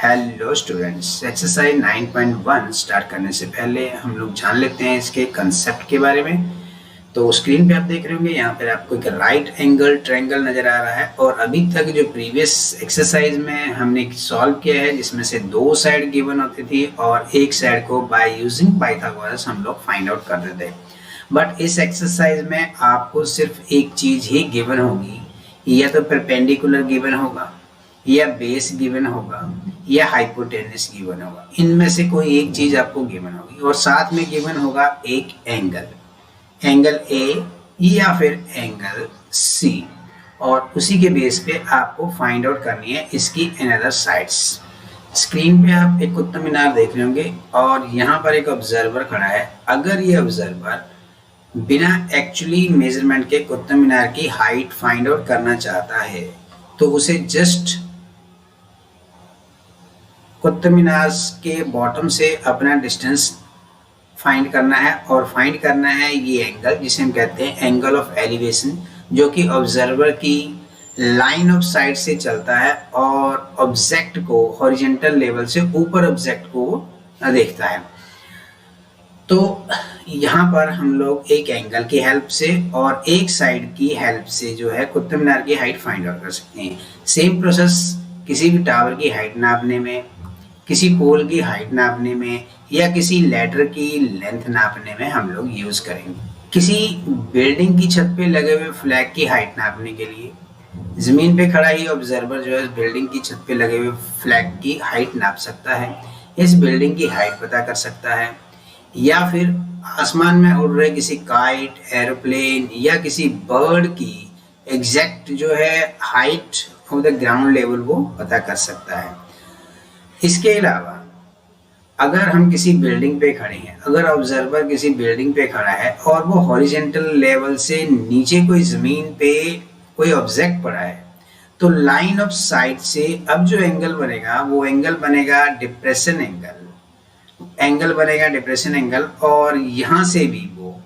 Hello students, exercise 9.1 start करने से पहले हम लोग जान लेते हैं इसके कंसेप्ट के बारे में। तो स्क्रीन पे आप देख रहे होंगे, यहाँ पर आपको एक राइट एंगल ट्रायंगल नज़र आ रहा है और अभी तक जो प्रीवियस एक्सरसाइज में हमने सॉल्व किया है जिसमें से दो साइड गिवन होती थी और एक साइड को बाय यूजिंग पाइथागोरस हम लोग फाइंड आउट करते थे। बट इस एक्सरसाइज में आपको सिर्फ एक चीज़ ही गिवन होगी, या तो परपेंडिकुलर गिवन होगा या बेस गिवन होगा या हाइपोटेनस गिवन होगा। इनमें से कोई एक चीज आपको गिवन होगी और साथ में गिवन होगा एक एंगल ए या फिर एंगल सी, और उसी के बेस पे आपको फाइंड आउट करनी है इसकी अनदर साइड्स। स्क्रीन पे आप एक कुतुब मीनार देख रहे होंगे और यहाँ पर एक ऑब्जर्वर खड़ा है। अगर ये ऑब्जर्वर बिना एक्चुअली मेजरमेंट के कुतुब मीनार की हाइट फाइंड आउट करना चाहता है तो उसे जस्ट कुतुब मीनार के बॉटम से अपना डिस्टेंस फाइंड करना है और फाइंड करना है ये एंगल जिसे हम कहते हैं एंगल ऑफ एलिवेशन, जो कि ऑब्जर्वर की लाइन ऑफ साइट से चलता है और ऑब्जेक्ट को हॉरिजॉन्टल लेवल से ऊपर ऑब्जेक्ट को देखता है। तो यहाँ पर हम लोग एक एंगल की हेल्प से और एक साइड की हेल्प से जो है कुतुब मीनार की हाइट फाइंड आउट कर सकते हैं। सेम प्रोसेस किसी भी टावर की हाइट नापने में, किसी पोल की हाइट नापने में या किसी लैडर की लेंथ नापने में हम लोग यूज करेंगे। किसी बिल्डिंग की छत पे लगे हुए फ्लैग की हाइट नापने के लिए जमीन पे खड़ा ही ऑब्जर्वर जो है बिल्डिंग की छत पे लगे हुए फ्लैग की हाइट नाप सकता है, इस बिल्डिंग की हाइट पता कर सकता है, या फिर आसमान में उड़ रहे किसी काइट, एरोप्लेन या किसी बर्ड की एग्जैक्ट जो है height of the ground level वो पता कर सकता है। इसके अलावा अगर हम किसी बिल्डिंग पे खड़े हैं, अगर ऑब्जर्वर किसी बिल्डिंग पे खड़ा है और वो हॉरिजॉन्टल लेवल से नीचे कोई जमीन पे कोई ऑब्जेक्ट पड़ा है, तो लाइन ऑफ साइट से अब जो एंगल बनेगा वो एंगल बनेगा डिप्रेशन एंगल, और यहाँ से भी वो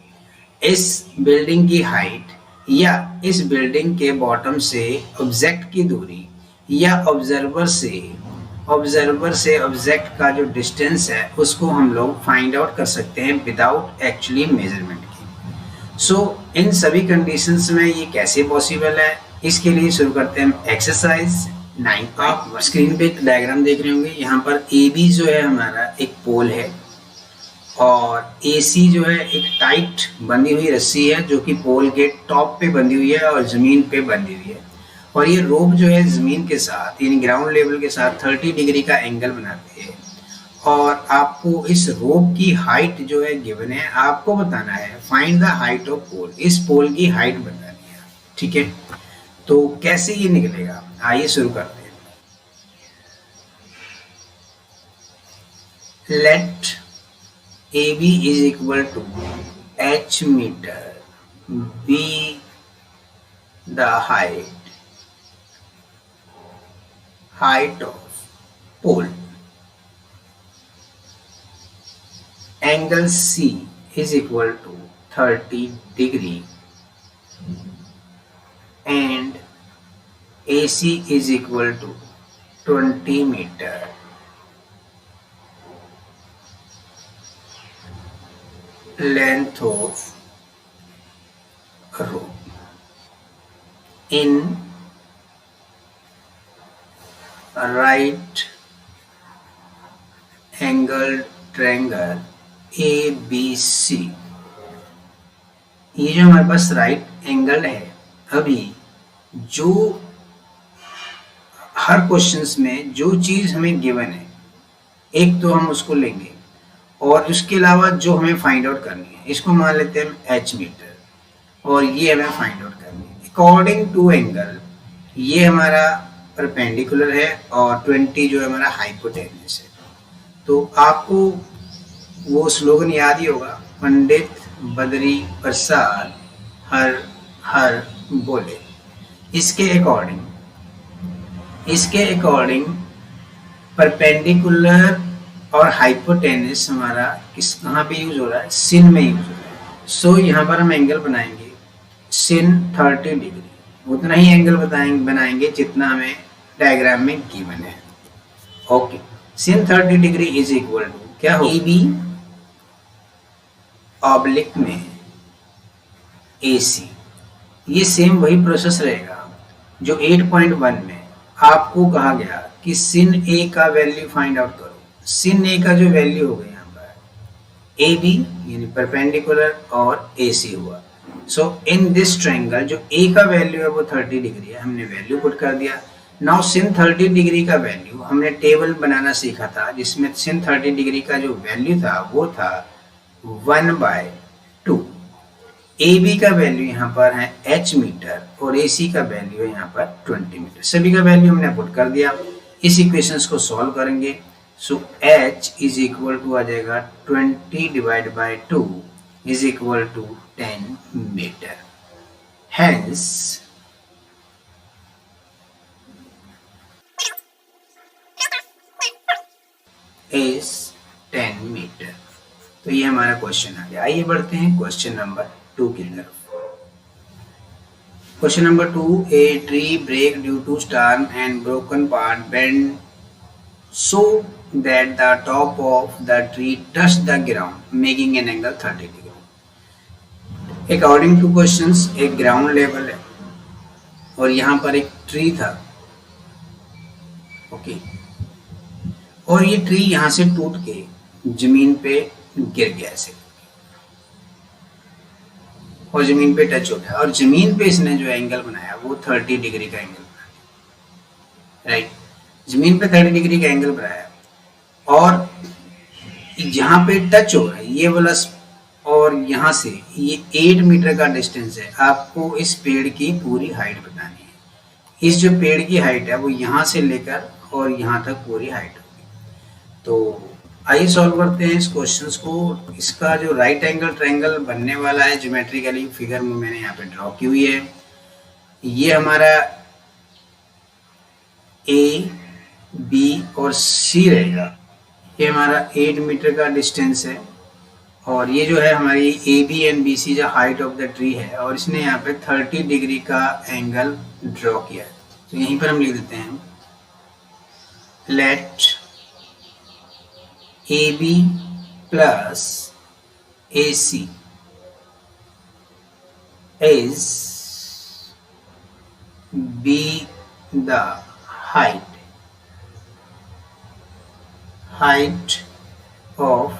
इस बिल्डिंग की हाइट या इस बिल्डिंग के बॉटम से ऑब्जेक्ट की दूरी या ऑब्जर्वर से ऑब्जेक्ट का जो डिस्टेंस है उसको हम लोग फाइंड आउट कर सकते हैं विदाउट एक्चुअली मेजरमेंट की। सो इन सभी कंडीशंस में ये कैसे पॉसिबल है, इसके लिए शुरू करते हैं एक्सरसाइज 9। आप स्क्रीन पे एक डायग्राम देख रहे होंगे। यहाँ पर ए बी जो है हमारा एक पोल है और ए सी जो है एक टाइट बंधी हुई रस्सी है जो कि पोल के टॉप पे बंधी हुई है और ज़मीन पे बंधी हुई है, और ये रोप जो है ज़मीन के साथ यानी ग्राउंड लेवल के साथ 30 डिग्री का एंगल बनाते हैं। और आपको इस रोप की हाइट जो है गिवन है, आपको बताना है फाइंड द हाइट ऑफ पोल, इस पोल की हाइट बतानी है। ठीक है, तो कैसे ये निकलेगा, आइए शुरू करते हैं। Let A B is equal to h metre be the height of pole. Angle C is equal to 30 degree and AC is equal to 20 meter. Length of rope in right angle triangle ABC। ये जो हमारे पास right angle है, अभी जो हर questions में जो चीज हमें गिवन है एक तो हम उसको लेंगे और उसके अलावा जो हमें फाइंड आउट करनी है इसको मान लेते हैं हम h मीटर, और ये हमें फाइंड आउट करनी है अकॉर्डिंग टू एंगल। ये हमारा परपेंडिकुलर है और 20 जो है हमारा हाइपोटेनस है। तो आपको वो स्लोगन याद ही होगा, पंडित बद्री प्रसाद हर हर बोले। इसके अकॉर्डिंग परपेंडिकुलर और हाइपोटेनस हमारा कहाँ पे यूज हो रहा है, सिन में यूज हो रहा है। सो यहाँ पर हम एंगल बनाएंगे सिन 30 डिग्री, उतना ही एंगल बनाएंगे जितना हमें डायग्राम में गिवन है। Okay, sin 30 degree is equal to क्या हो, ए बी ऑब्लिक में ए सी। ये सेम वही प्रोसेस रहेगा जो 8.1 में आपको कहा गया कि sin ए का वैल्यू फाइंड आउट करो। sin ए का जो वैल्यू हो गया यहाँ पर ए बी यानी परपेंडिकुलर और ए सी हुआ। सो इन दिस ट्रायंगल जो ए का वैल्यू है वो 30 डिग्री है, हमने वैल्यू पुट कर दिया। नाउ sin 30 डिग्री का वैल्यू हमने टेबल बनाना सीखा था जिसमें sin 30 डिग्री का जो वैल्यू था वो था 1/2। ए बी का वैल्यू यहाँ पर है h मीटर और ए सी का वैल्यू है यहाँ पर 20 मीटर। सभी का वैल्यू हमने पुट कर दिया। इस इक्वेशंस को सॉल्व करेंगे। So h is equal to आ जाएगा 20 divide by 2 is equal to 10 metre. Hence is 10 metre. तो ये हमारा क्वेश्चन आ गया। आइए बढ़ते हैं क्वेश्चन नंबर 2 की तरफ। Question number 2, a tree break due to storm and broken part bend so that the top of the tree touched the ground making an angle 30 degree। According to questions एक ground level है और यहाँ पर एक tree था, okay, और ये tree यहाँ से टूट के जमीन पे गिर गया ऐसे और जमीन पे टच हो गया और जमीन पे इसने जो एंगल बनाया वो 30 डिग्री का एंगल बनाया, राइट। जमीन पे 30 डिग्री का एंगल बनाया और जहाँ पे टच हो रहा है ये वाला और यहाँ से ये 8 मीटर का डिस्टेंस है। आपको इस पेड़ की पूरी हाइट बतानी है। इस जो पेड़ की हाइट है वो यहाँ से लेकर और यहाँ तक पूरी हाइट होगी। तो आइए सॉल्व करते हैं इस क्वेश्चंस को। इसका जो राइट एंगल ट्रायंगल बनने वाला है ज्योमेट्रिकली फिगर में मैंने यहाँ पे ड्रॉ की हुई है। ये हमारा ए बी और सी रहेगा। ये हमारा 8 मीटर का डिस्टेंस है और ये जो है हमारी a b and b c जो हाइट ऑफ द ट्री है और इसने यहाँ पे 30 डिग्री का एंगल ड्रॉ किया है। तो यहीं पर हम लिख देते हैं let A b plus a C is be the height of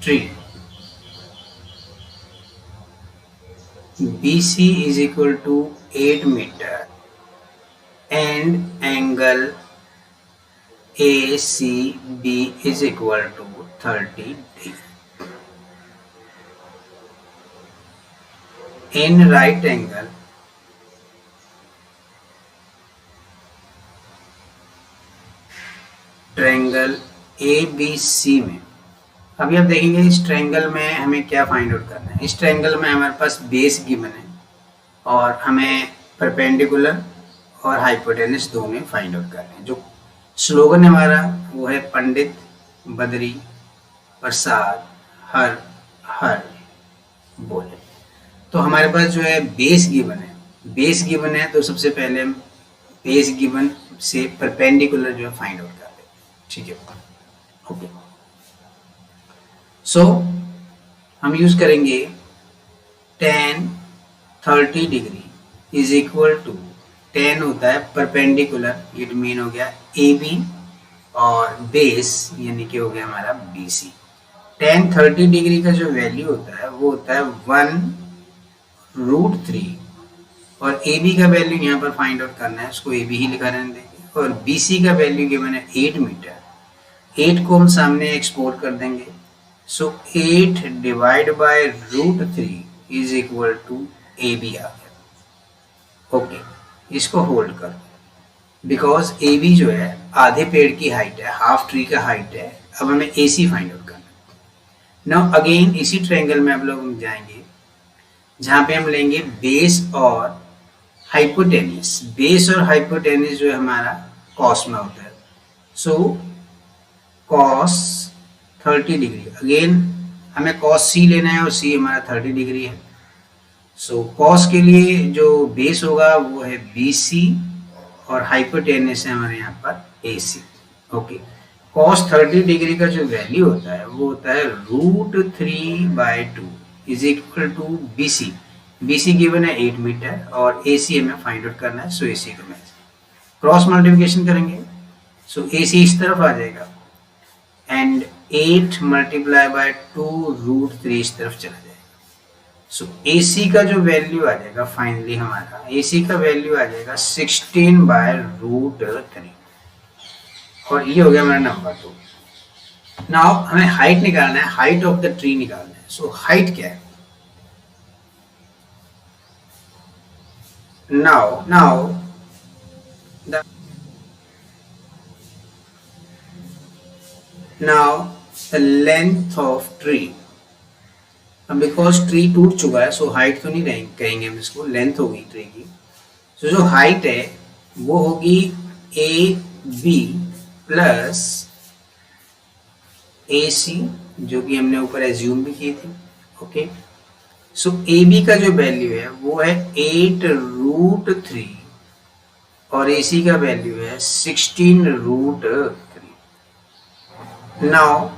tree, BC is equal to 8 meter and angle ACB is equal to 30 degree. In right angle triangle a b c में, अभी आप देखेंगे इस triangle में हमें क्या find out करना है। इस ट्रायंगल में हमारे पास बेस गिवन है और हमें परपेंडिकुलर और हाइपोटेनस दोनों फाइंड आउट करने हैं। जो स्लोगन हमारा वो है पंडित बद्री प्रसाद हर हर बोले। तो हमारे पास जो है बेस गिवन है तो सबसे पहले हम बेस गिवन से परपेंडिकुलर जो है फाइंड आउट करते हैं, ठीक है, ओके। सो हम यूज करेंगे tan 30 degree is equal to, tan होता है परपेंडिकुलर, इट मीन हो गया ए बी और बेस यानी कि हो गया हमारा बी सी। tan 30 डिग्री का जो वैल्यू होता है वो होता है 1√3 और ए बी का वैल्यू यहाँ पर फाइंड आउट करना है, उसको ए बी ही लिखा रहने देंगे। और बी सी का वैल्यू गिवन है 8 मीटर, 8 को हम सामने एक्सपोर्ट कर देंगे। So 8 divide by √3 is equal to A B आ गया, ओके। इसको होल्ड कर बिकॉज ए बी जो है आधे पेड़ की हाइट है, हाफ ट्री का हाइट है। अब हमें ए सी फाइंड आउट करना है। नाउ अगेन इसी ट्रायंगल में आप लोग जाएंगे जहाँ पे हम लेंगे बेस और हाइपोटेनियस। बेस और हाइपोटेनियस जो है हमारा कॉस में होता है। सो कॉस 30 डिग्री, अगेन हमें कॉस सी लेना है और सी हमारा 30 डिग्री है। सो कॉस के लिए जो बेस होगा वो है बी सी और हाइपोटेनियस है हमारे यहाँ पर a c. Okay, cos 30 degree का जो वैल्यू होता है वो होता है √3/2 is equal to BC। BC given है 8 मीटर और AC हमें फाइंड आउट करना है, सो AC को मैं क्रॉस मल्टीप्लिकेशन करेंगे, सो AC इस तरफ आ जाएगा एंड 8 मल्टीप्लाई बाय 2√3 इस तरफ चला जाएगा। सो AC का जो वैल्यू आ जाएगा फाइनली हमारा AC का वैल्यू आ जाएगा 16/√3 और ये हो गया हमारा नंबर 2। नाउ हमें हाइट निकालना है, हाइट ऑफ द ट्री निकालना है। सो हाइट क्या है? Now the length of tree, because tree टूट चुका है सो हाइट तो नहीं रहेंगे, कहेंगे हम इसको, लेंथ होगी ट्री की। सो जो हाइट है वो होगी AB प्लस AC, जो कि हमने ऊपर एज्यूम भी की थी। ओके, सो AB का जो वैल्यू है वो है 8√3 और AC का वैल्यू है 16√3। नाउ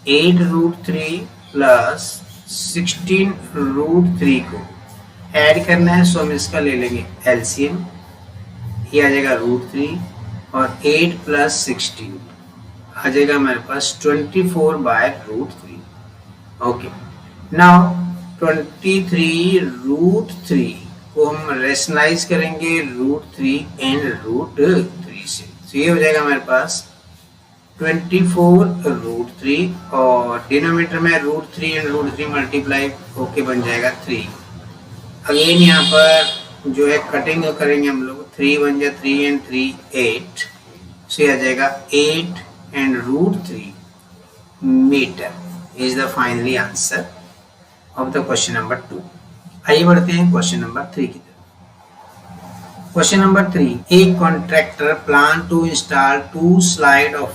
8√3 प्लस 16√3 को ऐड करना है, सो हम इसका ले लेंगे LCM, ये आ जाएगा √3 और 8 प्लस 16 आ जाएगा हमारे पास 24/√3। ओके, नाउ 23√3 को हम रेशनलाइज करेंगे √3 एंड √3 से, तो ये हो जाएगा हमारे पास 24√3 और डिनोमिनेटर में √3 एंड √3 मल्टीप्लाई होके बन जाएगा 3। अगेन यहाँ पर जो है कटिंग करेंगे हम लोग, 3 बन जाए 3 एंड 3 8, सो ये आ जाएगा 8 and √3 metre is the finally answer of the question number 2। आइए बढ़ते हैं क्वेश्चन नंबर 3 की तरफ। Question number 3, a contractor plan to install 2 slide of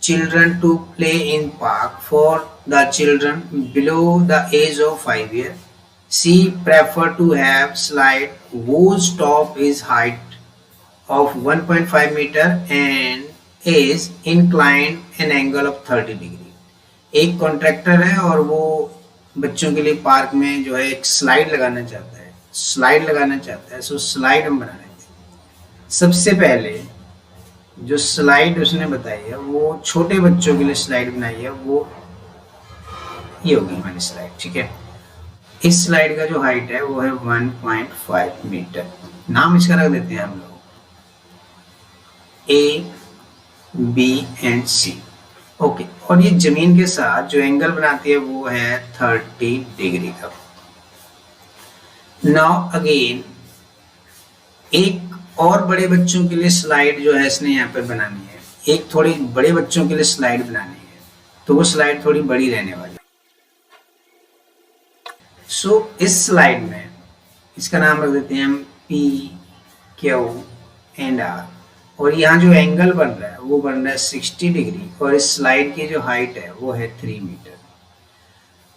children to play in park for the children below the age of 5 years. She prefer to have slide whose top is height of 1.5 meter and is inclined an angle of 30 degree. एक contractor है और वो बच्चों के लिए park में जो है एक स्लाइड लगाना चाहता है, सो स्लाइड हम बनाने हैं। सबसे पहले जो स्लाइड उसने बताई है वो छोटे बच्चों के लिए स्लाइड बनाई है, वो ये होगी हमारी स्लाइड। ठीक है, इस स्लाइड का जो हाइट है वो है 1.5 मीटर। नाम इसका रख देते हैं हम लोग A, B and C। Okay, और ये जमीन के साथ जो एंगल बनाती है वो है 30 डिग्री का। नाउ अगेन एक और बड़े बच्चों के लिए स्लाइड जो है इसने यहाँ पर बनानी है, एक थोड़ी बड़े बच्चों के लिए स्लाइड बनानी है, तो वो स्लाइड थोड़ी बड़ी रहने वाली है। सो इस स्लाइड में इसका नाम रख देते हैं हम P, Q एंड R, और यहाँ जो एंगल बन रहा है वो बन रहा है 60 डिग्री और इस स्लाइड की जो हाइट है वो है 3 मीटर।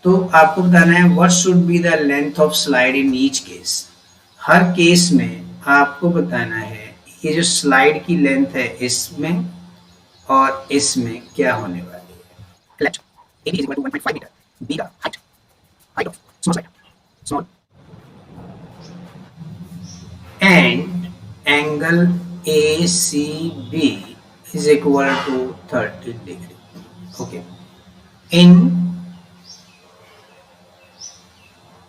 तो आपको बताना है what should be the length of slide in each case. Her case में आपको बताना है ये जो स्लाइड की लेंथ है इसमें और इसमें क्या होने वाली है। Late A is equal to 1.5 metre, B का height of small slide small and angle ACB is equal to 30 degree. Okay, in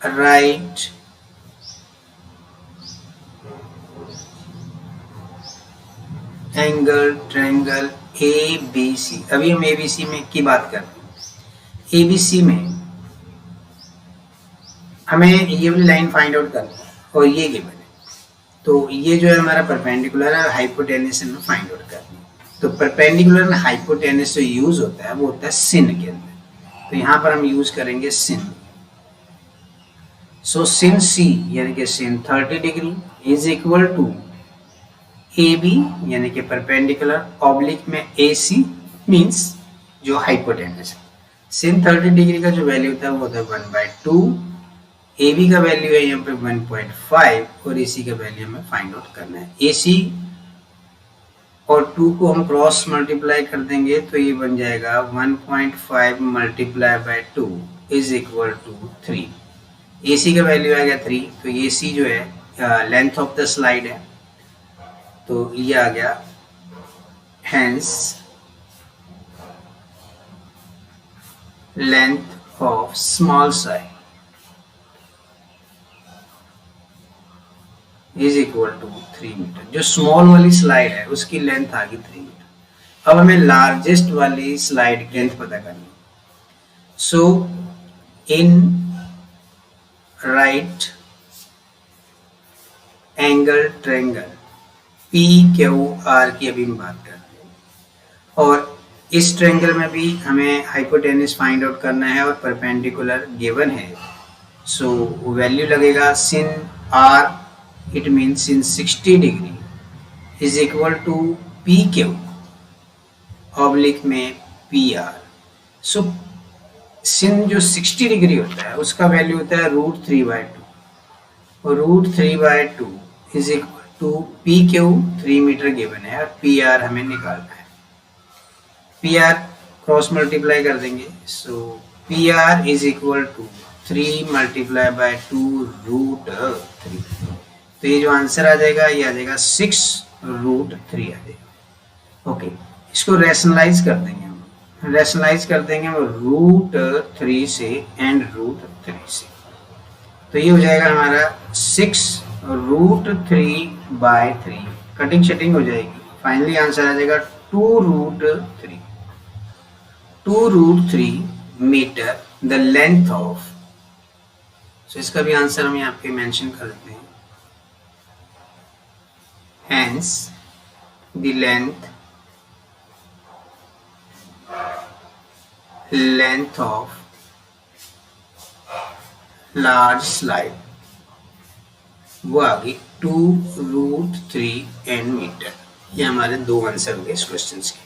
right angle triangle ABC, अभी हम ABC में की बात कर रहे हैं। ABC में हमें ये वाली लाइन फाइंड आउट करनी है और ये गिवन है, तो ये जो है हमारा परपेंडिकुलर है, हाइपोटेनस में फाइंड आउट करनी है। तो परपेंडिकुलर में हाइपोटेनस जो यूज होता है वो होता है सिन के अंदर, तो यहाँ पर हम यूज करेंगे सिन। सो सिन C यानी कि sin 30 degree is equal to AB यानी कि परपेंडिकुलर ऑब्लिक में AC मींस जो हाइपोटेनस है। सिन 30 डिग्री का जो वैल्यू होता है वो होता है 1/2 ए बी का वैल्यू है यहाँ पे 1.5 और ए सी का वैल्यू हमें फाइंड आउट करना है। ए सी और 2 को हम क्रॉस मल्टीप्लाई कर देंगे तो ये बन जाएगा 1.5 multiply by 2 is equal to 3। A c का वैल्यू आ गया 3, तो ए सी जो है लेंथ ऑफ द स्लाइड है, तो ये आ गया hence length of small side is equal to 3 metre. जो स्मॉल वाली स्लाइड है उसकी लेंथ आ गई 3 मीटर। अब हमें लार्जेस्ट वाली स्लाइड की लेंथ पता करनी है। So in right angle triangle P Q R की अभी हम बात कर रहे हैं, और इस ट्रायंगल में भी हमें हाइपोटेनस फाइंड आउट करना है और परपेंडिकुलर गिवन है। सो वैल्यू लगेगा sin R, it means in 60 degree is equal to PQ oblique में PR। सो sin जो 60 डिग्री होता है उसका वैल्यू होता है √3/2 और √3/2 is equal to PQ 3 metre given है और PR हमें निकालना है। PR क्रॉस मल्टीप्लाई कर देंगे, so PR is equal to 3 multiply by 2 √3। तो ये जो आंसर आ जाएगा ये आ जाएगा 6√3 आ जाएगा। ओके, इसको रैशनलाइज कर देंगे हम, रैशनलाइज कर देंगे हम √3 से एंड √3 से, तो ये हो जाएगा हमारा 6√3/3। कटिंग शटिंग हो जाएगी, फाइनली आंसर आ जाएगा 2√3। 2√3 मीटर द लेंथ ऑफ, सो इसका भी आंसर हम यहाँ पे मेंशन कर देते हैं। Hence, the length of large slide वो आ गई 2√3 n मीटर। ये हमारे दो आंसर हो गए इस क्वेश्चन के।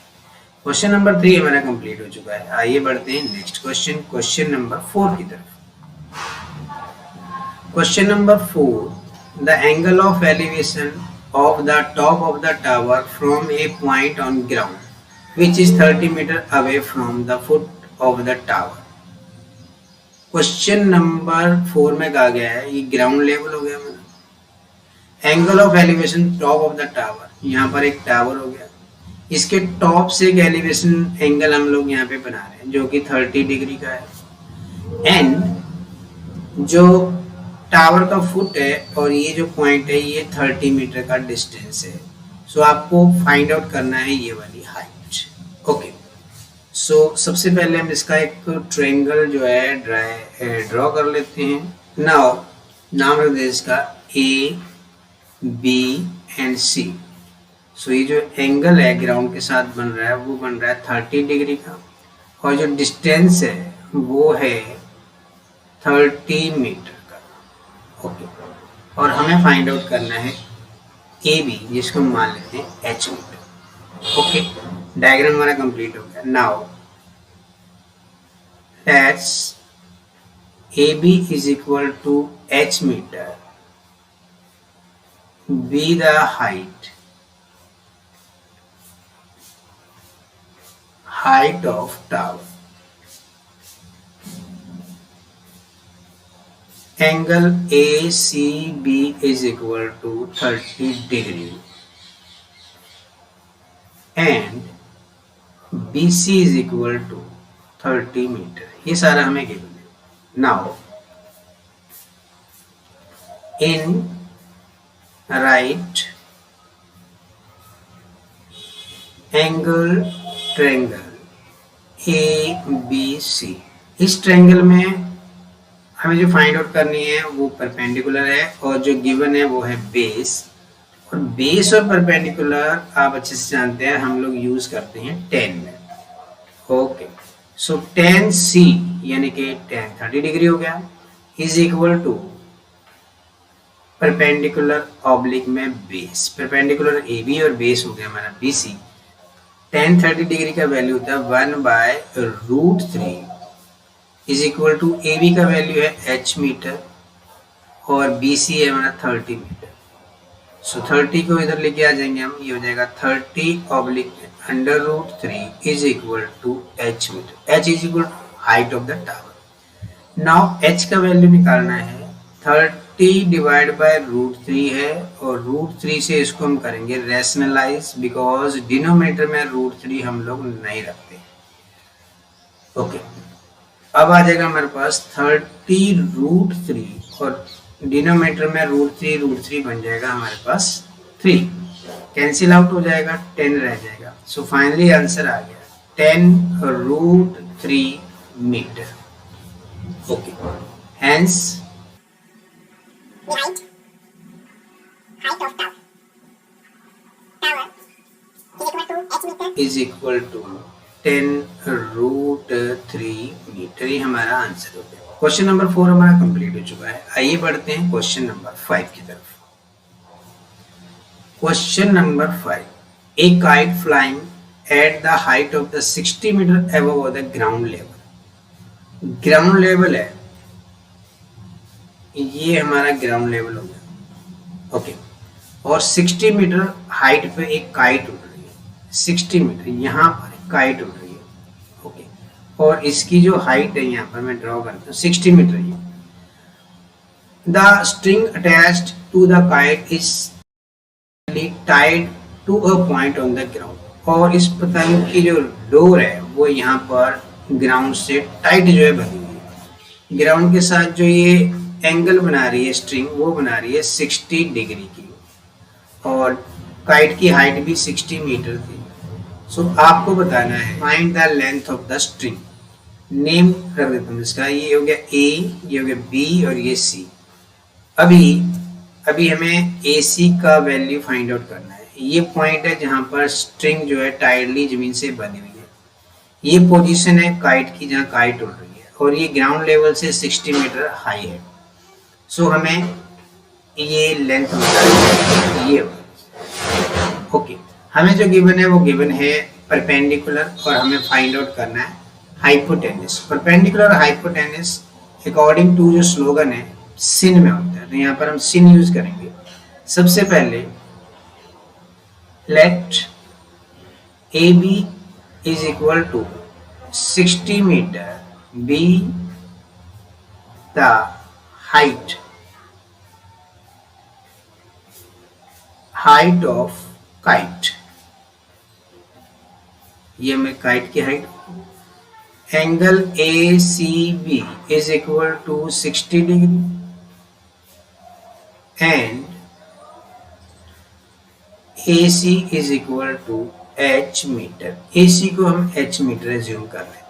क्वेश्चन नंबर 3 हमारा कंप्लीट हो चुका है। आइए बढ़ते हैं नेक्स्ट क्वेश्चन, क्वेश्चन नंबर 4 की तरफ। Question number 4, the angle of elevation of the top of the tower from a point on ground which is 30 meter away from the foot of the tower। Question number 4 में कहा गया है, ये ground level हो गया मेरा, angle of elevation top of the tower, यहाँ पर एक टावर हो गया, इसके टॉप से एक एलिवेशन एंगल हम लोग यहाँ पे बना रहे हैं जो कि 30 डिग्री का है, एंड जो टावर का फुट है और ये जो पॉइंट है ये 30 मीटर का डिस्टेंस है। सो आपको फाइंड आउट करना है ये वाली हाइट। ओके, सो सबसे पहले हम इसका एक ट्रायंगल जो है ड्रॉ कर लेते हैं। नाउ नाम रख दे इसका AB एंड C। सो ये जो एंगल है ग्राउंड के साथ बन रहा है वो बन रहा है 30 डिग्री का, और जो डिस्टेंस है वो है 30 मीटर। ओके, और हमें फाइंड आउट करना है AB, जिसको हम मान लेते हैं H मीटर। ओके, डायग्राम हमारा कंप्लीट हो गया। Now let's AB is equal to H metre be the height of tower. Angle ACB is equal to 30 degree and BC is equal to 30 meter। ये सारा हमें गिवन है। Now in right angle triangle ABC, इस triangle में हमें जो find out करनी है वो परपेंडिकुलर है, और जो गिवन है वो है बेस। और बेस और परपेंडिकुलर आप अच्छे से जानते हैं, हम लोग यूज करते हैं tan में। ओके, सो tan C यानी कि tan 30 डिग्री हो गया is equal to perpendicular oblique में बेस, परपेंडिकुलर AB और बेस हो गया हमारा BC। tan 30 डिग्री का वैल्यू होता है 1/√3 इज इक्वल टू AB का वैल्यू है H मीटर और बी सी है हमारा 30 मीटर। सो 30 को इधर लेके आ जाएंगे हम, ये हो जाएगा 30/√3 is equal to h metre. h is equal to height of the tower. Now h का वैल्यू निकालना है, 30 डिवाइड बाय √3 है और √3 से इसको हम करेंगे रैशनलाइज, बिकॉज डिनोमिनेटर में √3 हम लोग नहीं रखते। ओके, अब आ जाएगा हमारे पास 30√3 और डिनोमिनेटर में √3 बन जाएगा हमारे पास 3, कैंसिल आउट हो जाएगा, 10 रह जाएगा। सो फाइनली आंसर आ गया 10√3 metre. Okay, hence height of tower is equal to h metre. Is equal to 10√3 metre. ये हमारा आंसर हो गया। क्वेश्चन नंबर 4 हमारा कंप्लीट हो चुका है। आइए बढ़ते हैं क्वेश्चन नंबर 5 की तरफ। Question number 5, a kite flying at the height of the 60 metre above the ground level. Ground level है, ये हमारा ग्राउंड लेवल हो गया। ओके, और 60 मीटर हाइट पे एक काइट उड़ रही है। 60 मीटर यहाँ पर काइट उड़ रही है। ओके, और इसकी जो हाइट है यहाँ पर मैं ड्रॉ करता हूँ 60 मीटर है। The string attached to the kite is tied to a point on the ground, और इस पतंग की जो डोर है वो यहाँ पर ग्राउंड से टाइट जो है बनी हुई है। ग्राउंड के साथ जो ये एंगल बना रही है स्ट्रिंग, वो बना रही है 60 डिग्री की, और काइट की हाइट भी 60 मीटर थी। सो आपको बताना है find the length of the string. Name कर देता हूँ इसका, ये हो गया ए, ये हो गया बी और ये सी। अभी हमें ए सी का वैल्यू फाइंड आउट करना है। ये पॉइंट है जहाँ पर स्ट्रिंग जो है टाइटली जमीन से बनी हुई है। ये पोजीशन है काइट की जहाँ काइट उड़ रही है, और ये ग्राउंड लेवल से 60 मीटर हाई है। सो हमें ये लेंथ ये ओके, हमें जो गिवन है वो गिवन है परपेंडिकुलर, और हमें फाइंड आउट करना है हाइपोटेनस। परपेंडिकुलर और हाइपोटेनस अकॉर्डिंग टू जो स्लोगन है सिन में होता है, तो यहाँ पर हम सिन यूज करेंगे। सबसे पहले let A B is equal to 60 metre be the height of kite। ये हमें काइट की height. Angle A C B is equal to 60 degree and A C is equal to h metre. A C को हम h metre assume कर लेते हैं।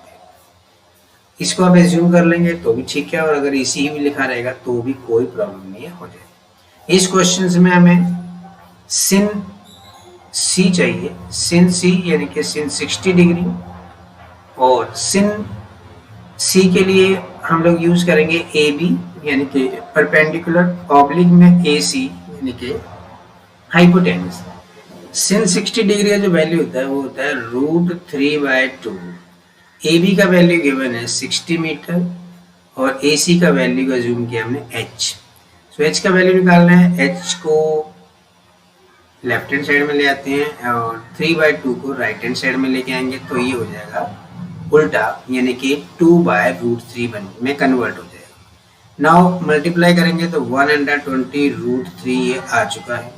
इसको आप एज्यूम कर लेंगे तो भी ठीक है, और अगर ए सी भी लिखा रहेगा तो भी कोई प्रॉब्लम नहीं है, हो जाएगा। इस क्वेश्चन में हमें सिन सी चाहिए, सिन सी यानी कि सिन 60 डिग्री, और सिन सी के लिए हम लोग यूज करेंगे ए बी यानी कि परपेंडिकुलर, ऑब्लिक में ए सी यानी कि हाइपोटेनस। सिन 60 डिग्री का जो वैल्यू होता है वो होता है √3/2। ए बी का वैल्यू गिवन है 60 मीटर और ए सी का वैल्यू का जूम किया हमने h। सो h का वैल्यू निकालना है, h को लेफ्ट हैंड साइड में ले आते हैं और 3/2 को राइट हैंड साइड में लेके आएंगे, तो ये हो जाएगा उल्टा, यानी कि 2/√3 में कन्वर्ट हो जाएगा। नाउ मल्टीप्लाई करेंगे तो 120√3 ये आ चुका है।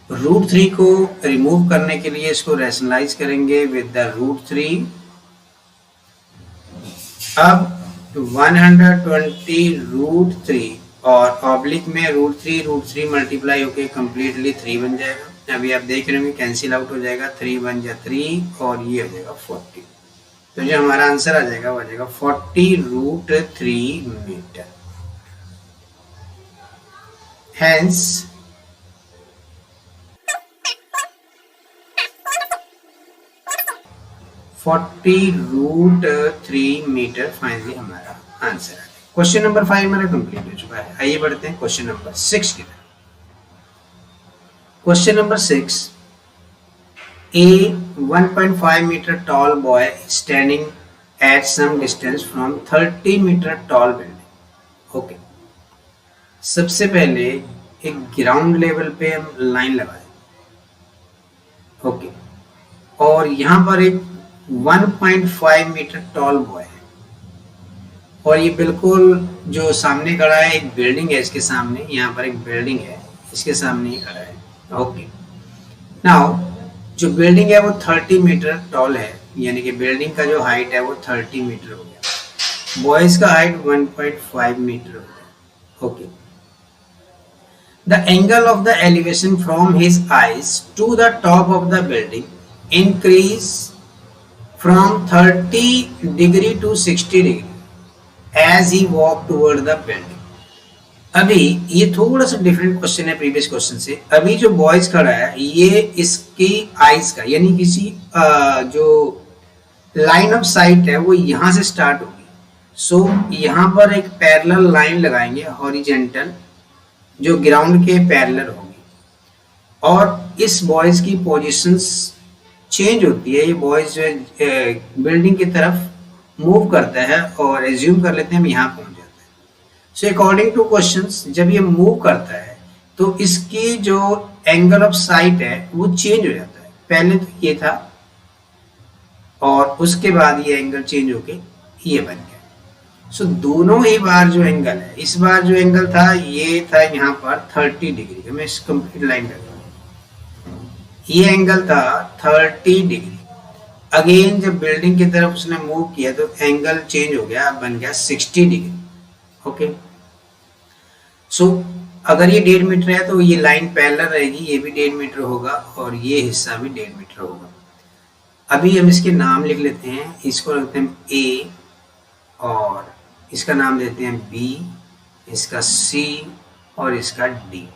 √3 को रिमूव करने के लिए इसको रैशनलाइज करेंगे विद द √3। अब 120√3 और ऑब्लिक में √3 मल्टीप्लाई होके कंप्लीटली 3 बन जाएगा। अभी आप देख रहे होंगे कैंसिल आउट हो जाएगा, 3 1 जा 3 और ये हो जाएगा 40। तो जो हमारा आंसर आ जाएगा वो आ जाएगा 40√3 मीटर। हेंस √3 मीटर फाइनली हमारा आंसर है। क्वेश्चन नंबर 5 हमारा कंप्लीट हो चुका है। आइए बढ़ते हैं क्वेश्चन नंबर 6 की तरफ। Question number 6, a 1.5 meter tall boy standing at some distance from 30 meter tall building. Okay. सबसे पहले एक ग्राउंड लेवल पे हम लाइन लगाए, ओके, और यहाँ पर एक 1.5 मीटर टॉल बॉय है, और ये बिल्कुल जो सामने खड़ा है, एक बिल्डिंग है इसके सामने, यहाँ पर एक बिल्डिंग है इसके सामने ही खड़ा है, ओके। नाउ जो बिल्डिंग है वो 30 मीटर टॉल है, यानी कि बिल्डिंग का जो हाइट है वो 30 मीटर हो गया, बॉयज का हाइट 1.5 मीटर हो गया, okay. The angle of the elevation from his eyes to the top of the building increase from 30 degree to 60 degree as he walked toward the building. अभी ये थोड़ा सा डिफरेंट क्वेश्चन है previous question से। अभी जो बॉयज खड़ा है ये इसकी आईज का, यानी किसी जो लाइन ऑफ साइट है वो यहाँ से स्टार्ट होगी। सो यहाँ पर एक पैरेलल लाइन लगाएंगे हॉरिजेंटल, जो ग्राउंड के पैरेलल होगी, और इस बॉयज की पोजीशंस चेंज होती है। ये बॉयज जो है बिल्डिंग की तरफ मूव करता है, और एज्यूम कर लेते हैं हम यहाँ पहुंच जाता है। सो अकॉर्डिंग टू क्वेश्चंस, जब ये मूव करता है तो इसकी जो एंगल ऑफ साइट है वो चेंज हो जाता है। पहले तो ये था और उसके बाद ये एंगल चेंज होके ये बन गया। सो दोनों ही बार जो एंगल है, इस बार जो एंगल था ये था यहाँ पर 30 डिग्री का, मैं इस कंप्लीट लाइन कर रहा हूँ, ये एंगल था 30 डिग्री। अगेन जब बिल्डिंग की तरफ उसने मूव किया तो एंगल चेंज हो गया, बन गया 60 डिग्री, ओके। सो अगर ये 1.5 मीटर है तो ये लाइन पैरेलल रहेगी, ये भी 1.5 मीटर होगा और ये हिस्सा भी 1.5 मीटर होगा। अभी हम इसके नाम लिख लेते हैं, इसको रखते हैं ए, और इसका नाम देते हैं बी, इसका सी और इसका डी।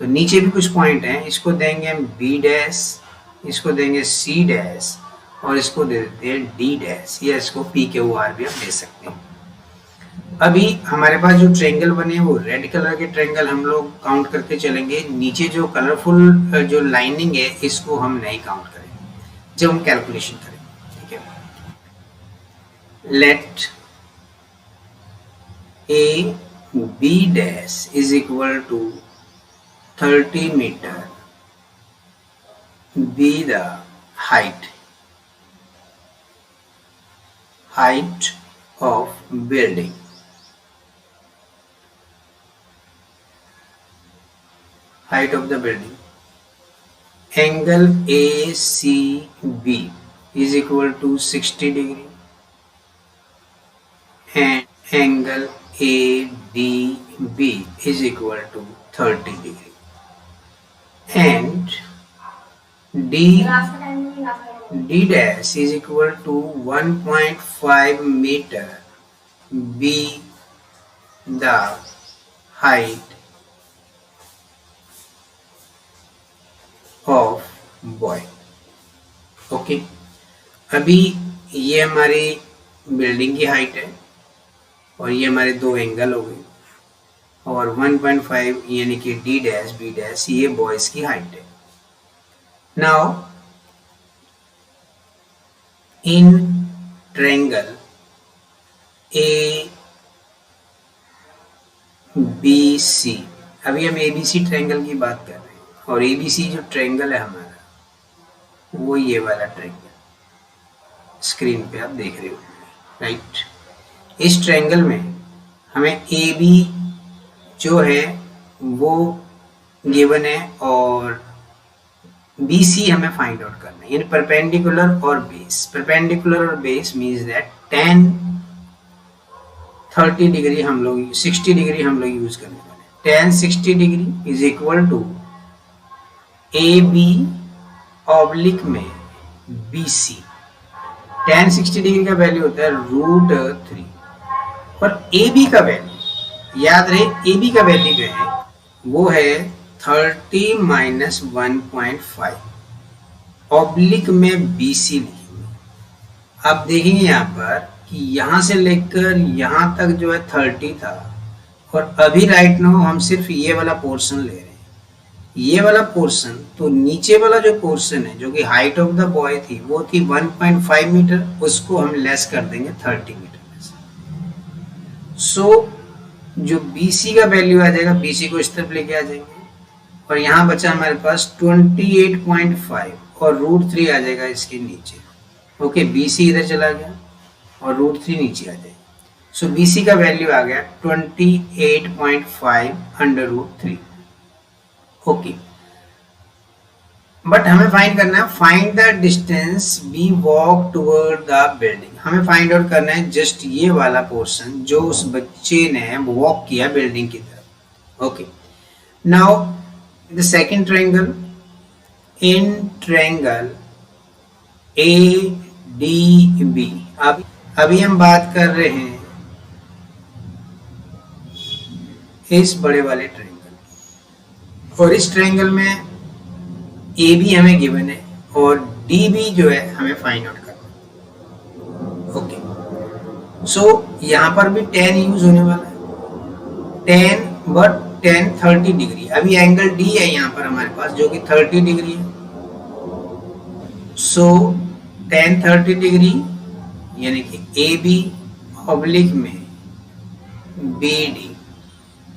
तो नीचे भी कुछ पॉइंट हैं, इसको देंगे हम बी डैश, इसको देंगे सी डैश और इसको दे देते हैं डी डैश, या इसको पी क्यू आर भी हम दे सकते हैं। अभी हमारे पास जो ट्रायंगल बने वो रेड कलर के ट्रायंगल हम लोग काउंट करके चलेंगे। नीचे जो कलरफुल जो लाइनिंग है इसको हम नहीं काउंट करेंगे जब हम कैलकुलेशन करेंगे, ठीक है। Late A B dash is equal to 30 meter be the height of building. Height of the building. Angle ACB is equal to 60 degree and angle ADB is equal to 30 degree, and D dash is equal to 1.5 meter be the height of boy, okay. अभी ये हमारी building की height है और ये हमारे दो angle हो गए, और 1.5 यानी कि डी डैश बी डैश ये बॉयज की हाइट है। Now in triangle a b c, अभी हम ए बी सी ट्रायंगल की बात कर रहे हैं, और ए बी सी जो ट्रायंगल है हमारा वो ये वाला ट्रायंगल स्क्रीन पे आप देख रहे हो, राइट। इस ट्रायंगल में हमें ए बी जो है वो गिवन है और बी सी हमें फाइंड आउट करना है, यानी परपेंडिकुलर और बेस। परपेंडिकुलर और base means that tan 30 degree हम लोग 60 डिग्री हम लोग यूज करने वाले। tan 60 degree is equal to A B oblique में बी सी। tan 60 डिग्री का वैल्यू होता है √3, और ए बी का वैल्यू याद रहे, ए बी का वैल्यू जो है वो है 30 माइनस 1.5, ऑब्लिक में बी सी लिखेंगे। आप देखेंगे यहाँ पर कि यहाँ से लेकर यहाँ तक जो है 30 था, और अभी राइट नाउ हम सिर्फ ये वाला पोर्शन ले रहे हैं, ये वाला पोर्शन। तो नीचे वाला जो पोर्शन है जो कि हाइट ऑफ द बॉय थी वो थी 1.5 मीटर, उसको हम लेस कर देंगे 30 मीटर में से। सो जो BC का वैल्यू आ जाएगा, BC को इस तरफ लेके आ जाएंगे और यहाँ बचा हमारे पास 28.5 और √3 आ जाएगा इसके नीचे। ओके, BC इधर चला गया और √3 नीचे आ जाएगा। सो BC का वैल्यू आ गया 28.5 √3। ओके, बट हमें फाइंड करना है, find the distance we walk toward the building. हमें फाइंड आउट करना है जस्ट ये वाला पोर्शन जो उस बच्चे ने वॉक किया बिल्डिंग की तरफ। Okay, now the second triangle, in triangle ADB। अभी हम बात कर रहे हैं इस बड़े वाले ट्रायंगल, और इस ट्रायंगल में AB हमें गिवन है और DB जो है हमें फाइंड आउट करना है। ओके, सो यहाँ पर भी tan यूज होने वाला है, tan 30 डिग्री। अभी एंगल D है यहाँ पर हमारे पास जो कि 30 डिग्री है। सो tan 30 डिग्री यानी कि AB ऑब्लिक में BD,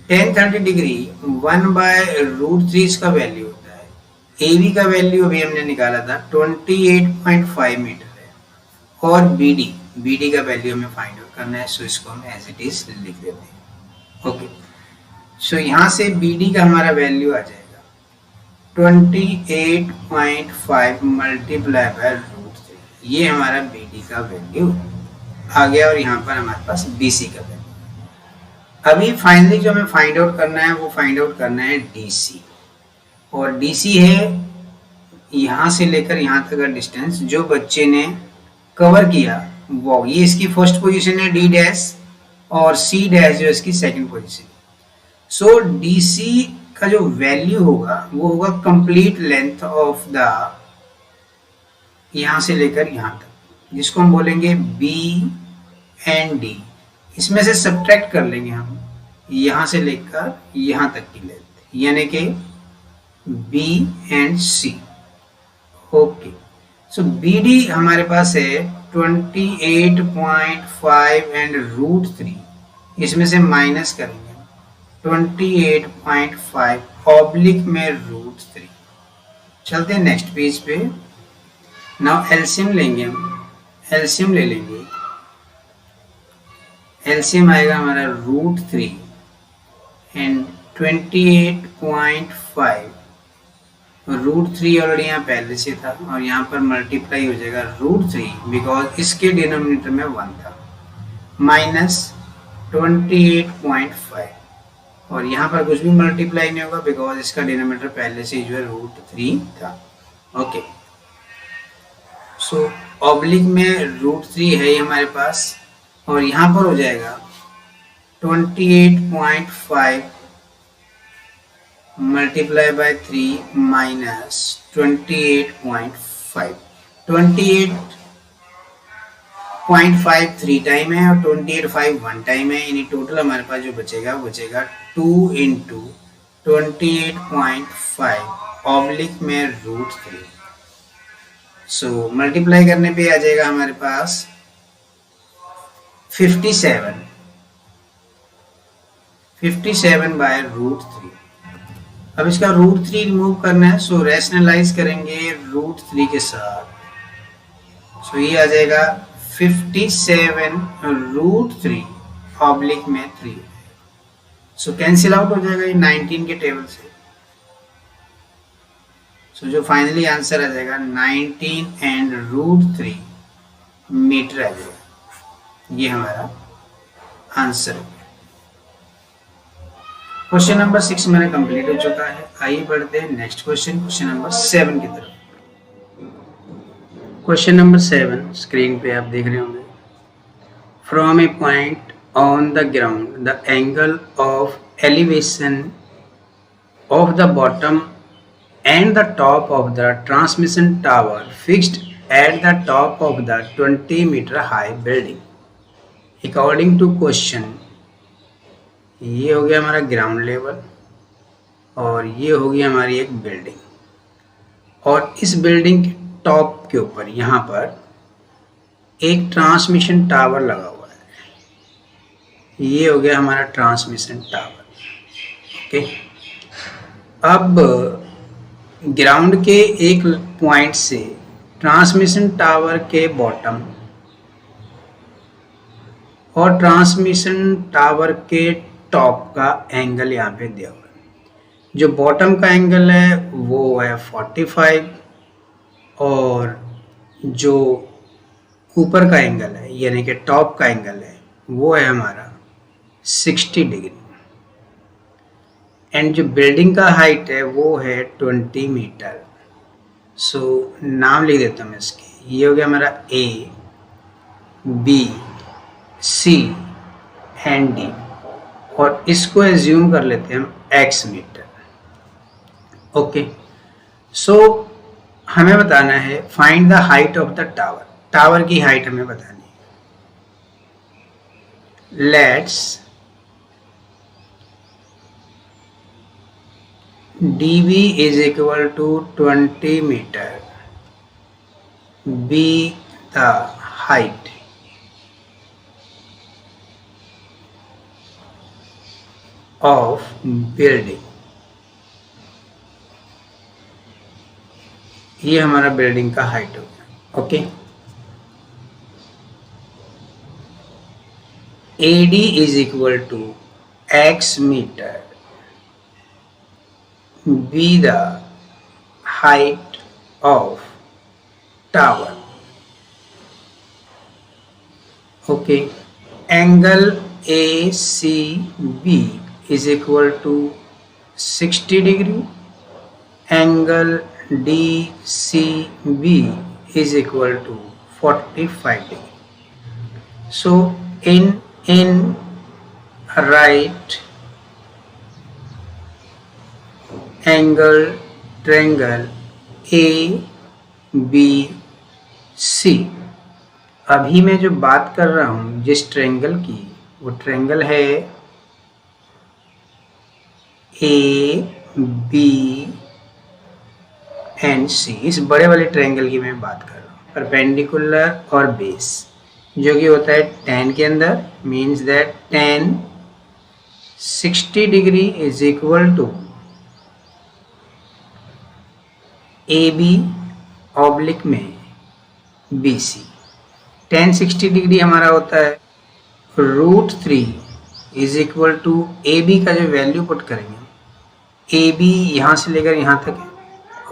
tan 30 डिग्री 1/√3 इसका वैल्यू होता है। AB का वैल्यू अभी हमने निकाला था 28.5 मीटर है और BD का वैल्यू हमें फाइंड आउट करना है। सो इसको हम एज इट इज लिख देते हैं। ओके, सो यहाँ से BD का हमारा वैल्यू आ जाएगा 28.5 मल्टीप्लाई बाय √3। ये हमारा BD का वैल्यू आ गया और यहाँ पर हमारे पास BC का वैल्यू। अभी फाइनली जो हमें फाइंड आउट करना है वो फाइंड आउट करना है DC, और DC है यहाँ से लेकर यहाँ तक का डिस्टेंस जो बच्चे ने कवर किया वो। ये इसकी फर्स्ट पोजीशन है D' और C' जो इसकी सेकंड पोजीशन। सो DC का जो वैल्यू होगा वो होगा कंप्लीट लेंथ ऑफ द, यहाँ से लेकर यहाँ तक, जिसको हम बोलेंगे B and D। इसमें से सब्ट्रैक्ट कर लेंगे हम यहाँ से लेकर यहाँ तक की लेंथ, यानी कि B and C। Okay, so BD हमारे पास है 28.5 एंड √3, इसमें से माइनस करेंगे 28.5 ऑब्लिक में √3। चलते हैं नेक्स्ट पेज पे। नाउ एलसीएम लेंगे हम, एलसीएम ले लेंगे। एलसीएम आएगा हमारा √3 एंड 28.5, √3 ऑलरेडी यहाँ पहले से था और यहाँ पर मल्टीप्लाई हो जाएगा √3 बिकॉज इसके डिनोमिनेटर में 1 था, माइनस 28.5 और यहाँ पर कुछ भी मल्टीप्लाई नहीं होगा बिकॉज इसका डिनोमिनेटर पहले से जो है √3 था। ओके, सो ऑब्लिक में √3 है हमारे पास और यहाँ पर हो जाएगा 28.5 मल्टीप्लाई बाय 3 माइनस 28.5। 28.5 3 टाइम है और 28.5 1 टाइम है, यानी टोटल हमारे पास जो बचेगा वो बचेगा 2 इंटू 28.5 ऑब्लिक में √3। सो मल्टीप्लाई करने पे आ जाएगा हमारे पास 57 बाय √3। अब इसका √3 रिमूव करना है, सो रैशनलाइज करेंगे √3 के साथ। सो ये आ जाएगा 57 √3 ऑब्लिक में 3। सो कैंसिल आउट हो जाएगा ये 19 के टेबल से। सो जो फाइनली आंसर आ जाएगा 19 एंड √3 मीटर आ जाएगा। ये हमारा आंसर है। क्वेश्चन नंबर 6 मेरा कंप्लीट हो चुका है। आइए बढ़ते हैं नेक्स्ट क्वेश्चन, क्वेश्चन नंबर 7 की तरफ। क्वेश्चन नंबर 7 स्क्रीन पे आप देख रहे होंगे। From a point on the ground the angle of elevation of the bottom and the top of the transmission tower fixed at the top of the 20 metre high building according to question. ये हो गया हमारा ground level और ये होगी हमारी एक building, और इस बिल्डिंग के टॉप के ऊपर यहाँ पर एक ट्रांसमिशन टावर लगा हुआ है। ये हो गया हमारा ट्रांसमिशन टावर। ओके, अब ग्राउंड के एक पॉइंट से ट्रांसमिशन टावर के बॉटम और ट्रांसमिशन टावर के टॉप का एंगल यहाँ पे दिया हुआ है। जो बॉटम का एंगल है वो है 45 और जो ऊपर का एंगल है यानी कि टॉप का एंगल है वो है हमारा 60 डिग्री। एंड जो बिल्डिंग का हाइट है वो है 20 मीटर। सो नाम लिख देता हूँ मैं इसके। ये हो गया हमारा A, B, C and D और इसको एज्यूम कर लेते हैं हम x मीटर। ओके, सो हमें बताना है find the height of the tower. Tower की हाइट हमें बतानी है। Let's dv is equal to 20 meter, be the height of building। ये हमारा बिल्डिंग का हाइट हो गया। Okay, AD is equal to x meter, be the height of tower। Okay, angle ACB is equal to 60 degree, angle DCB is equal to 45 degree। So in right angle triangle ABC, अभी मैं जो बात कर रहा हूँ जिस triangle की, वो ट्रायंगल है AB एंड C। इस बड़े वाले ट्रायंगल की मैं बात कर रहा हूँ, परपेंडिकुलर और बेस, जो कि होता है tan के अंदर। Means that tan 60 degree is equal to AB oblique में BC। tan 60 डिग्री हमारा होता है √3 इज इक्वल टू AB का जो वैल्यू पुट करेंगे, AB यहाँ से लेकर यहाँ तक है।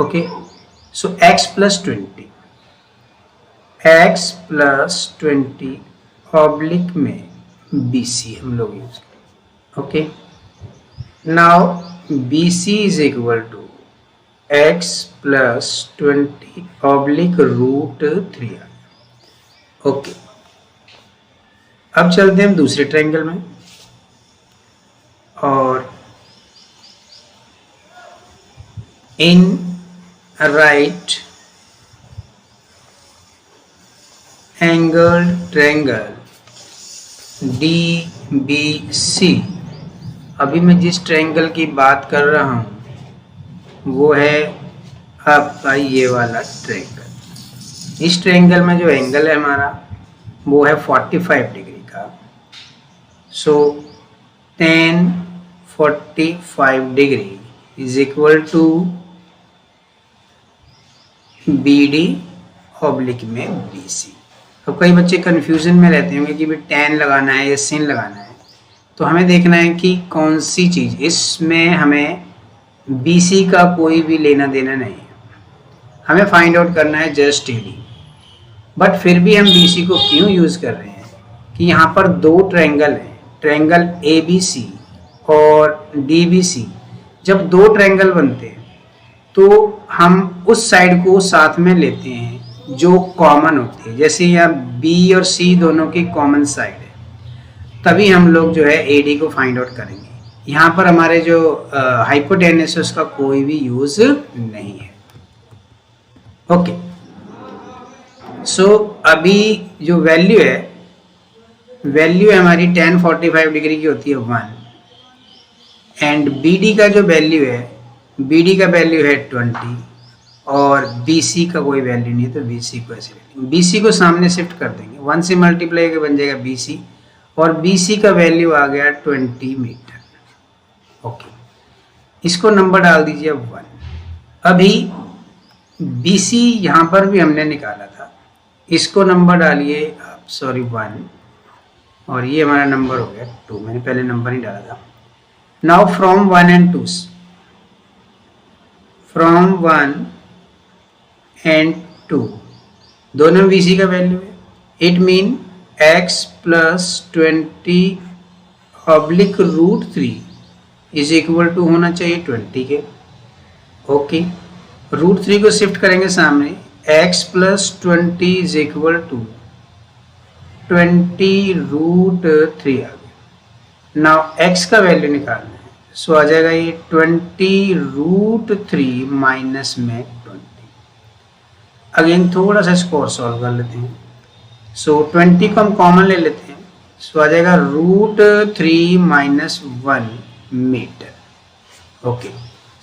ओके, सो x + 20 ऑब्लिक में BC हम लोग यूज करें। Okay, now BC is equal to x + 20 oblique √3। Okay, अब चलते हैं हम दूसरे ट्रायंगल में और in right angle triangle DBC। अभी मैं जिस ट्रायंगल की बात कर रहा हूँ वो है आपका ये वाला ट्रायंगल। इस ट्रायंगल में जो एंगल है हमारा वो है 45 डिग्री का। So tan 45 degree is equal to BD oblique में BC। अब कई बच्चे कंफ्यूजन में रहते होंगे कि भाई tan लगाना है या sin लगाना है, तो हमें देखना है कि कौन सी चीज़, इसमें हमें BC का कोई भी लेना देना नहीं है, हमें फाइंड आउट करना है जस्ट AD। बट फिर भी हम BC को क्यों यूज़ कर रहे हैं कि यहाँ पर दो ट्रायंगल हैं, ट्रायंगल ABC और DBC। जब दो ट्रायंगल बनते हैं तो हम उस साइड को साथ में लेते हैं जो कॉमन होती है। जैसे यहाँ B और C दोनों की कॉमन साइड है, तभी हम लोग जो है AD को फाइंड आउट करेंगे। यहाँ पर हमारे जो हाइपोटेनस है उसका कोई भी यूज नहीं है। ओके, सो अभी जो वैल्यू है हमारी tan 45 डिग्री की होती है 1 एंड BD का जो वैल्यू है, BD का वैल्यू है 20 और BC का कोई वैल्यू नहीं है, तो BC को ऐसे लेंगे। BC को सामने शिफ्ट कर देंगे, 1 से मल्टीप्लाई के बन जाएगा BC और BC का वैल्यू आ गया 20 मीटर। ओके, इसको नंबर डाल दीजिए 1। अभी BC यहाँ पर भी हमने निकाला था, इसको नंबर डालिए आप, सॉरी 1, और ये हमारा नंबर हो गया 2। मैंने पहले नंबर ही डाला था। Now from 1 and 2, from 1 and 2 दोनों BC का वैल्यू है। It mean x plus 20/√3 is equal to होना चाहिए 20 के। ओके, √3 को शिफ्ट करेंगे सामने, x plus 20 is equal to 20√3 आ गया। नाउ x का वैल्यू निकालना है, सो आ जाएगा ये 20√3 माइनस में 20। अगेन थोड़ा सा इसको और सॉल्व कर लेते हैं। सो 20 को हम कॉमन ले लेते हैं, सो आ जाएगा √3 माइनस 1 मीटर। ओके,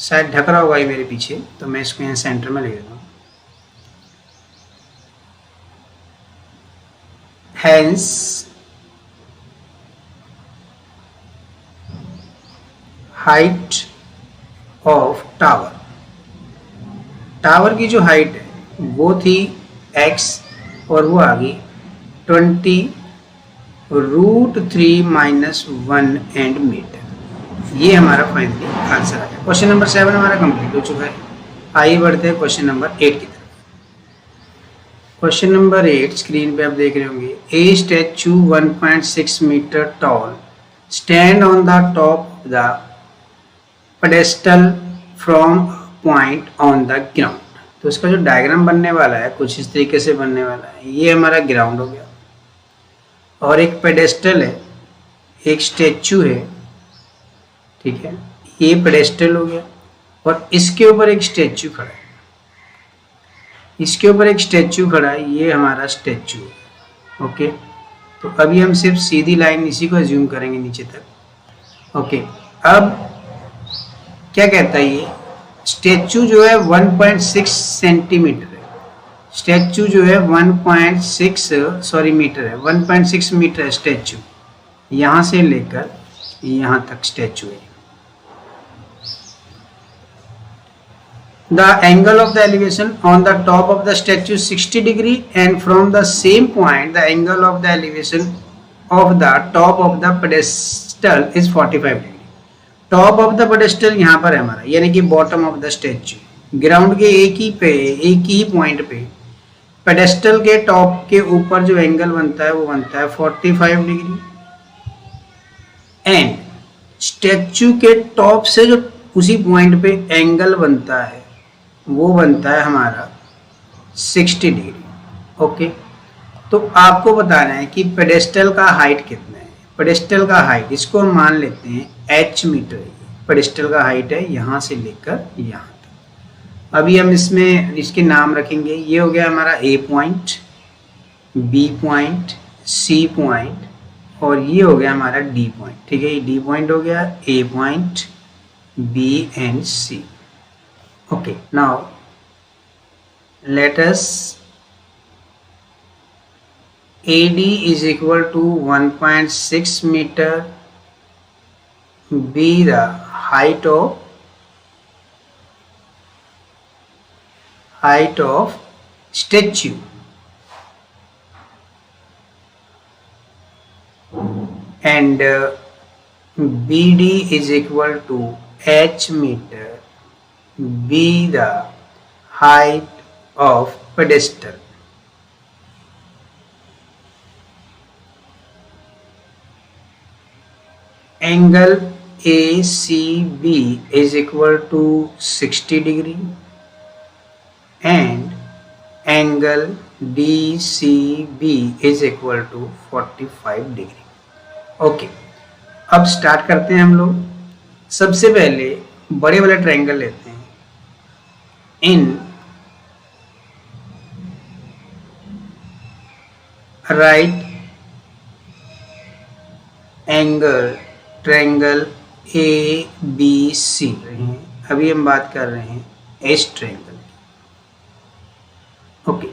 शायद ढक रहा होगा ये मेरे पीछे, तो मैं इसको यहाँ सेंटर में ले देता हूँ। Hence height of tower, tower की जो हाइट है वो थी x और वो आ गई 20√3 माइनस 1 एंड मीटर। ये हमारा फाइनली आंसर आ गया। क्वेश्चन नंबर 7 हमारा कंप्लीट हो चुका है। आइए बढ़ते हैं क्वेश्चन नंबर 8 की तरफ। क्वेश्चन नंबर 8 स्क्रीन पे आप देख रहे होंगे। A statue 1.6 metre tall stand on the top of the pedestal from point on the ground. तो इसका जो डायग्राम बनने वाला है कुछ इस तरीके से बनने वाला है। ये हमारा ग्राउंड हो गया और एक पेडेस्टल है, एक स्टैचू है, ठीक है, ये पेडेस्टल हो गया और इसके ऊपर एक स्टैचू खड़ा है, इसके ऊपर एक स्टैचू खड़ा है, ये हमारा स्टैचू है। ओके, तो अभी हम सिर्फ सीधी लाइन इसी को अज्यूम करेंगे नीचे तक। ओके, अब क्या कहता है ये स्टैचू जो है 1.6 सेंटीमीटर है, स्टैचू जो है 1.6 मीटर है, 1.6 मीटर है स्टैचू, यहाँ से लेकर यहाँ तक स्टैचू है। The angle of the elevation on the top of the statue is 60 degree and from the same point the angle of the elevation of the top of the pedestal is 45 degree. Top of the pedestal यहाँ पर है हमारा, यानी कि bottom of the statue. Ground के एक ही point पे pedestal के टॉप के ऊपर जो एंगल बनता है वो बनता है 45 डिग्री एंड स्टैचू के टॉप से जो उसी पॉइंट पे एंगल बनता है वो बनता है हमारा 60 डिग्री। ओके, तो आपको बताना है कि पेडेस्टल का हाइट कितना है। पेडेस्टल का हाइट इसको हम मान लेते हैं h मीटर है। पेडेस्टल का हाइट है यहाँ से लेकर यहाँ तक। अभी हम इसमें इसके नाम रखेंगे। ये हो गया हमारा A point, B point, C point और ये हो गया हमारा D पॉइंट। ठीक है, ये D पॉइंट हो गया, A point, B and C। Okay, now let us AD is equal to 1.6 meter be the height of statue and BD is equal to h meter be the height of pedestal. Angle ACB is equal to 60 degree and angle DCB is equal to 45 degree. Okay, अब start करते हैं हम लोग। सबसे पहले बड़े वाले triangle लेते हैं। इन राइट एंगल ट्रायंगल ABC रहे हैं। अभी हम बात कर रहे हैं इस ट्रायंगल की। ओके,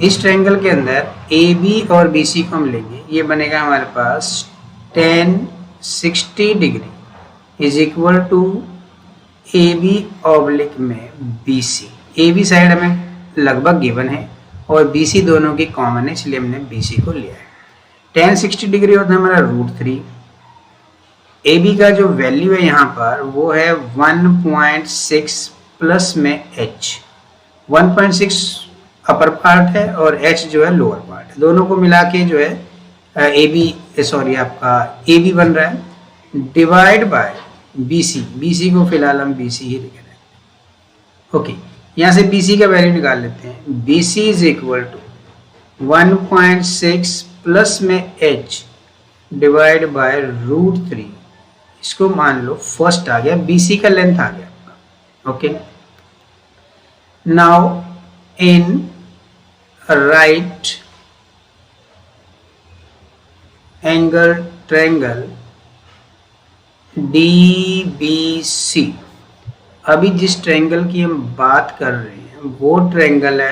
इस ट्रायंगल के अंदर AB और BC को हम लेंगे। ये बनेगा हमारे पास tan 60 degree is equal to A B oblique में B C. A B side हमें लगभग गिवन है और बी सी दोनों की कॉमन है, इसलिए हमने बी सी को लिया है। tan 60 डिग्री होता है हमारा √3। ए बी का जो वैल्यू है यहाँ पर वो है 1.6 प्लस में h। 1.6 अपर पार्ट है और h जो है लोअर पार्ट है, दोनों को मिला के जो है ए बी बन रहा है डिवाइड बाय बी सी को फिलहाल हम बी सी ही लिख रहे हैं। ओके, यहाँ से बी सी का वैल्यू निकाल लेते हैं। B C is equal to 1.6 plus में h डिवाइड बाय √3। इसको मान लो फर्स्ट आ गया, बी सी का लेंथ आ गया आपका। Okay, now in right angle triangle DBC। अभी जिस ट्रायंगल की हम बात कर रहे हैं वो ट्रायंगल है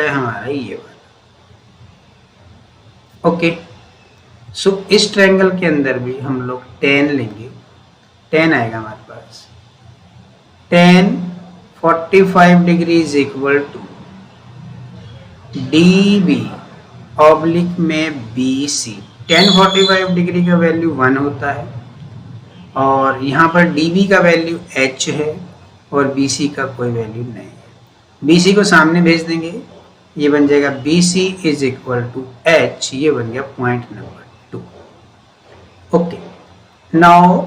हमारा ये वाला। ओके, सो इस ट्रायंगल के अंदर भी हम लोग tan लेंगे। tan आएगा हमारे पास tan 45 degree is equal to DB oblique में BC। tan 45 डिग्री का वैल्यू 1 होता है और यहाँ पर DB का वैल्यू h है और BC का कोई वैल्यू नहीं है। BC को सामने भेज देंगे, ये बन जाएगा BC is equal to h। ये बन गया point number 2। Okay, now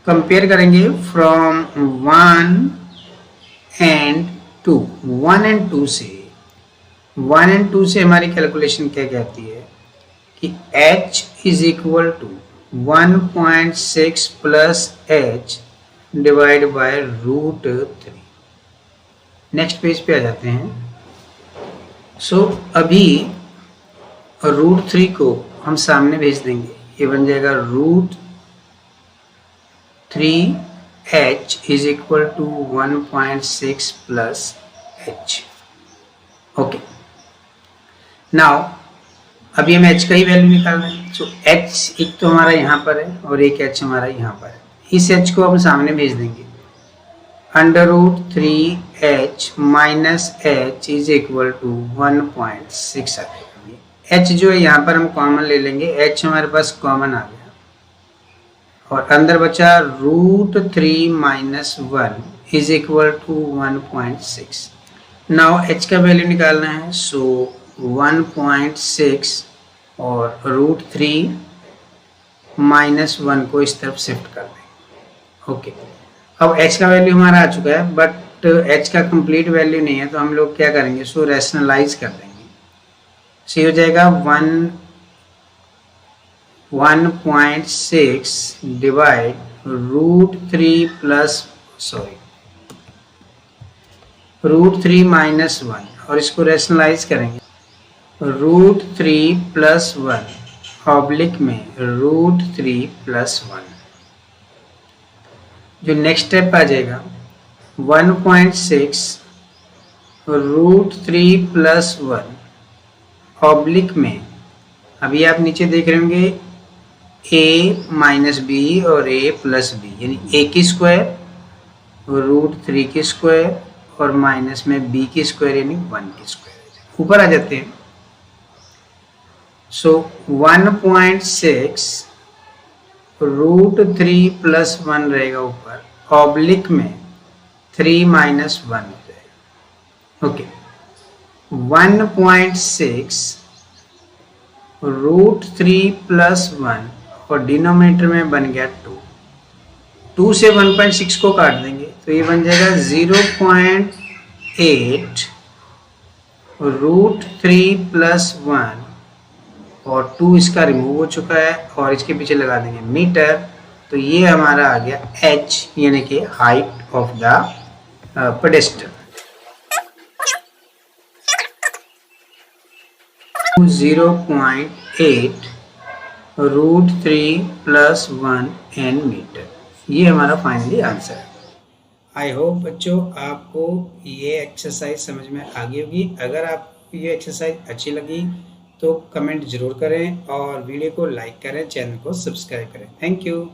compare करेंगे फ्रॉम 1 एंड 2। 1 एंड 2 से हमारी कैलकुलेशन क्या कहती है कि h is equal to 1.6 plus h divide by √3। Next page पे आ जाते हैं। सो अभी √3 को हम सामने भेज देंगे, ये बन जाएगा √3h is equal to 1.6 plus h। Okay, now अभी हम h का ही वैल्यू निकाल रहे हैं। सो h एक तो हमारा यहाँ पर है और एक h हमारा यहाँ पर है। इस h को हम सामने भेज देंगे। √3h minus h is equal to 1.6 आ जाएगा। h जो है यहाँ पर हम कॉमन ले लेंगे, h हमारे पास कॉमन आ गया और अंदर बचा √3 minus 1 is equal to 1.6। Now h का वैल्यू निकालना है। सो 1.6 और √3 माइनस 1 को इस तरफ शिफ्ट कर देंगे। ओके, अब h का वैल्यू हमारा आ चुका है बट h का कंप्लीट वैल्यू नहीं है, तो हम लोग क्या करेंगे, सो रैशनलाइज कर देंगे। सो हो जाएगा 1.6 डिवाइड √3 प्लस √3 माइनस 1 और इसको रैशनलाइज करेंगे। √3 प्लस 1 ऑब्लिक में √3 प्लस 1। जो नेक्स्ट स्टेप आ जाएगा 1.6 √3 प्लस 1 ऑब्लिक में, अभी आप नीचे देख रहे होंगे a माइनस बी और a प्लस बी, यानी a की स्क्वायर √3 की स्क्वायर और माइनस में b की स्क्वायर यानी 1 की स्क्वायर। ऊपर आ जाते हैं। सो 1.6 √3 प्लस 1 रहेगा ऊपर, ऑब्लिक में 3 माइनस 1 हो जाएगा। ओके, 1.6 √3 प्लस 1 और डिनोमिनेटर में बन गया 2 से 1.6 को काट देंगे तो ये बन जाएगा 0.8 √3 प्लस 1 और 2 इसका रिमूव हो चुका है और इसके पीछे लगा देंगे मीटर, तो ये हमारा आ गया h यानी कि height of the pedestal. 0.8 √3 plus 1 in metre, ये हमारा फाइनली आंसर है। आई होप बच्चों आपको ये एक्सरसाइज समझ में आ गई होगी। अगर आपको ये एक्सरसाइज अच्छी लगी तो कमेंट ज़रूर करें और वीडियो को लाइक करें, चैनल को सब्सक्राइब करें। Thank you.